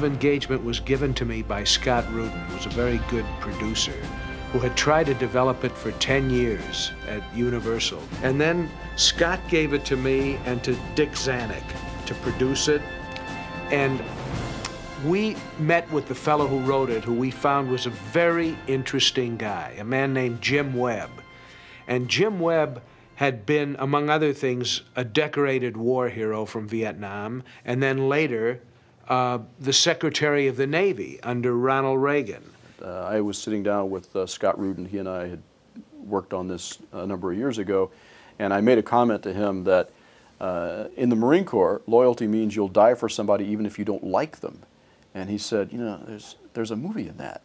engagement was given to me by Scott Rudin, who was a very good producer, who had tried to develop it for 10 years at Universal. And then Scott gave it to me and to Dick Zanuck to produce it. And we met with the fellow who wrote it, who we found was a very interesting guy, a man named Jim Webb. And Jim Webb had been, among other things, a decorated war hero from Vietnam, and then later the Secretary of the Navy under Ronald Reagan. I was sitting down with Scott Rudin. He and I had worked on this a number of years ago, and I made a comment to him that in the Marine Corps, loyalty means you'll die for somebody even if you don't like them. And he said, you know, there's a movie in that.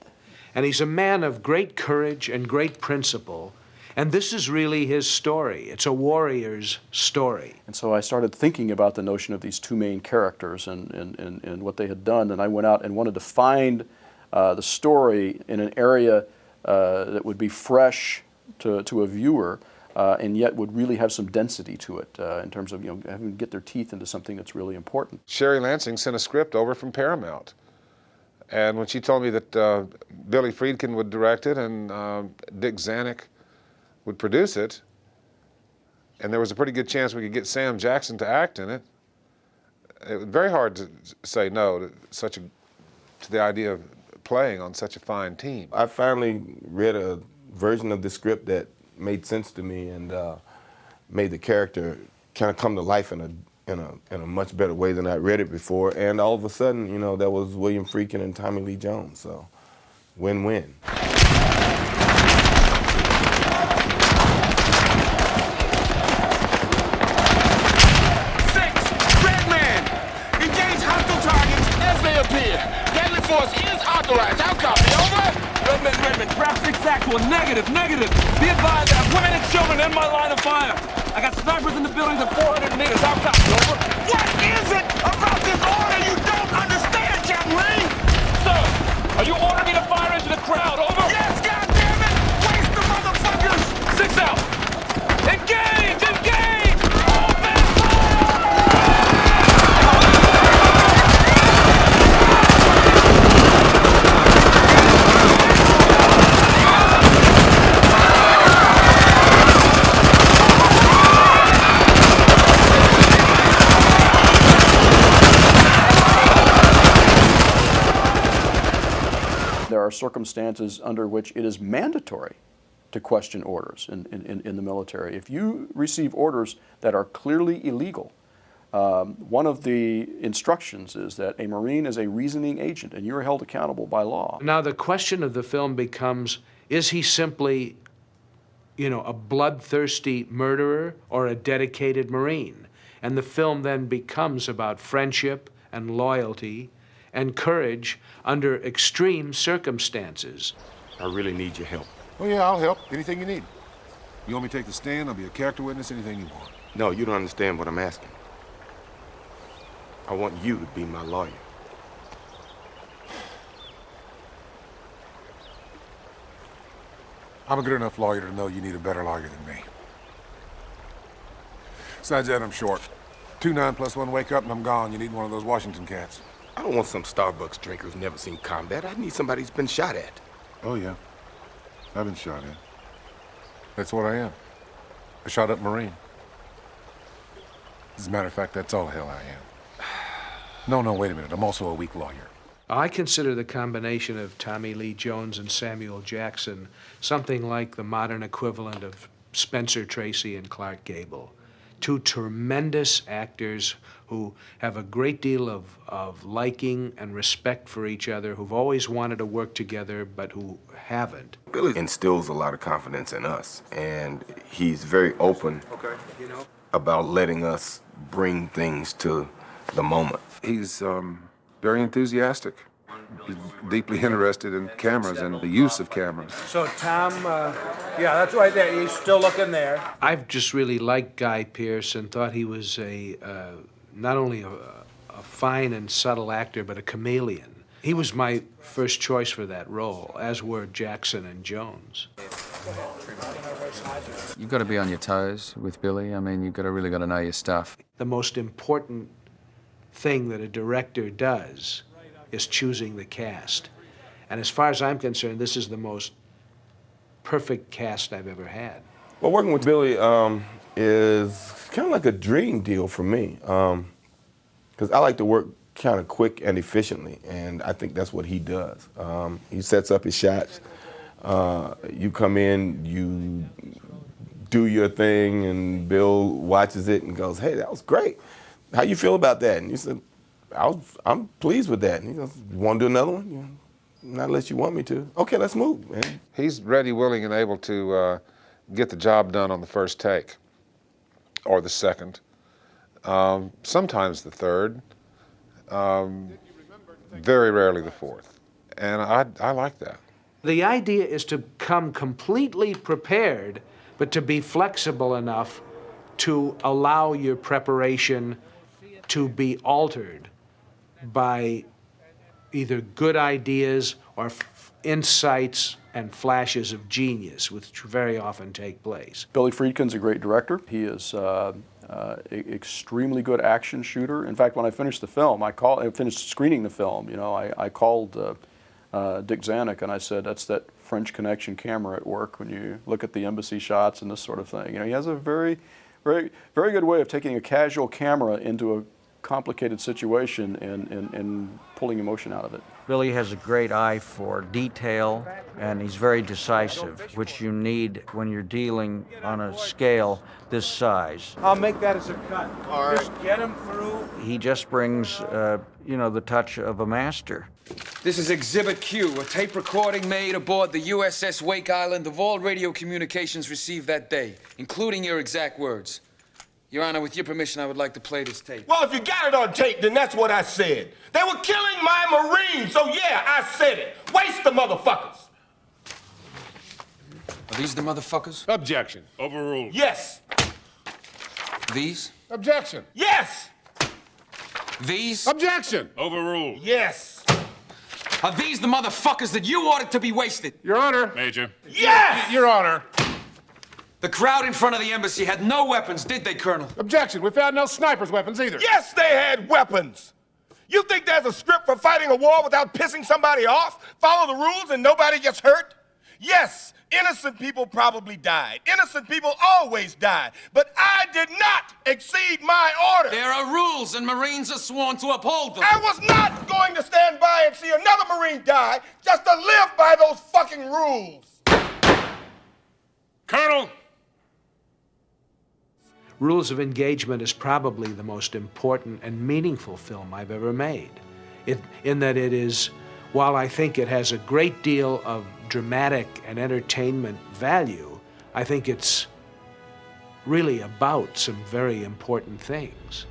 And he's a man of great courage and great principle, and this is really his story. It's a warrior's story. And so I started thinking about the notion of these two main characters and what they had done, and I went out and wanted to find the story in an area that would be fresh to a viewer, and yet would really have some density to it in terms of, you know, having to get their teeth into something that's really important. Sherry Lansing sent a script over from Paramount, and when she told me that Billy Friedkin would direct it and Dick Zanuck would produce it, and there was a pretty good chance we could get Sam Jackson to act in it, it was very hard to say no to the idea of playing on such a fine team. I finally read a version of the script that made sense to me and made the character kind of come to life in a much better way than I read it before. And all of a sudden, you know, that was William Friedkin and Tommy Lee Jones. So, win-win. How copy, over? Redmond, trap 6 actual, negative. Be advised, I have women and children in my line of fire. I got snipers in the buildings at 400 meters, how copy, over? What is it about this order you don't understand, Captain Lee? Sir, are you ordering me to fire into the crowd, over? Yes, goddammit! Waste the motherfuckers! 6 out! Engage! Open fire! There are circumstances under which it is mandatory to question orders in the military. If you receive orders that are clearly illegal, one of the instructions is that a Marine is a reasoning agent and you're held accountable by law. Now the question of the film becomes, is he simply, you know, a bloodthirsty murderer or a dedicated Marine? And the film then becomes about friendship and loyalty and courage under extreme circumstances. I really need your help. Oh yeah, I'll help. Anything you need. You want me to take the stand? I'll be a character witness, anything you want. No, you don't understand what I'm asking. I want you to be my lawyer. I'm a good enough lawyer to know you need a better lawyer than me. Besides that, I'm short. 2 9 plus 1 wake up and I'm gone. You need one of those Washington cats. I don't want some Starbucks drinker who's never seen combat. I need somebody who's been shot at. Oh yeah, I've been shot at. That's what I am. A shot-up Marine. As a matter of fact, that's all the hell I am. No, wait a minute. I'm also a weak lawyer. I consider the combination of Tommy Lee Jones and Samuel Jackson something like the modern equivalent of Spencer Tracy and Clark Gable. 2 tremendous actors who have a great deal of liking and respect for each other, who've always wanted to work together, but who haven't. Billy instills a lot of confidence in us, and he's very open about letting us bring things to the moment. He's very enthusiastic. He's deeply interested in cameras and the use of cameras. So Tom, yeah, that's right there. He's still looking there. I've just really liked Guy Pearce and thought he was not only a fine and subtle actor, but a chameleon. He was my first choice for that role, as were Jackson and Jones. You've got to be on your toes with Billy. I mean, you've really got to know your stuff. The most important thing that a director does is choosing the cast. And as far as I'm concerned, this is the most perfect cast I've ever had. Well, working with Billy is kind of like a dream deal for me, because I like to work kind of quick and efficiently, and I think that's what he does. He sets up his shots. You come in, you do your thing, and Bill watches it and goes, "Hey, that was great. How you feel about that?" And you said, "I'm pleased with that." And he goes, "You want to do another one?" "Yeah, not unless you want me to." "Okay, let's move, man." He's ready, willing, and able to get the job done on the first take, or the second, sometimes the third, very rarely the fourth. And I like that. The idea is to come completely prepared, but to be flexible enough to allow your preparation to be altered by either good ideas or insights and flashes of genius, which very often take place. Billy Friedkin's a great director. He is extremely good action shooter. In fact, when I finished the film, I finished screening the film, I called Dick Zanuck and I said, "That's that French Connection camera at work when you look at the embassy shots and this sort of thing." He has a very, very, very good way of taking a casual camera into a complicated situation and pulling emotion out of it. Billy has a great eye for detail, and he's very decisive, which you need when you're dealing on a scale this size. I'll make that as a cut. All right. Just get him through. He just brings, the touch of a master. This is Exhibit Q, a tape recording made aboard the USS Wake Island of all radio communications received that day, including your exact words. Your Honor, with your permission, I would like to play this tape. Well, if you got it on tape, then that's what I said. They were killing my Marines, so yeah, I said it. Waste the motherfuckers. Are these the motherfuckers? Objection. Overruled. Yes. These? Objection. Yes. These? Objection. Overruled. Yes. Are these the motherfuckers that you ordered to be wasted? Your Honor. Major. Yes! Your Honor. The crowd in front of the embassy had no weapons, did they, Colonel? Objection. We found no sniper's weapons either. Yes, they had weapons. You think there's a script for fighting a war without pissing somebody off? Follow the rules and nobody gets hurt? Yes, innocent people probably died. Innocent people always die. But I did not exceed my order. There are rules, and Marines are sworn to uphold them. I was not going to stand by and see another Marine die just to live by those fucking rules. Colonel. Rules of Engagement is probably the most important and meaningful film I've ever made, in that it is, while I think it has a great deal of dramatic and entertainment value, I think it's really about some very important things.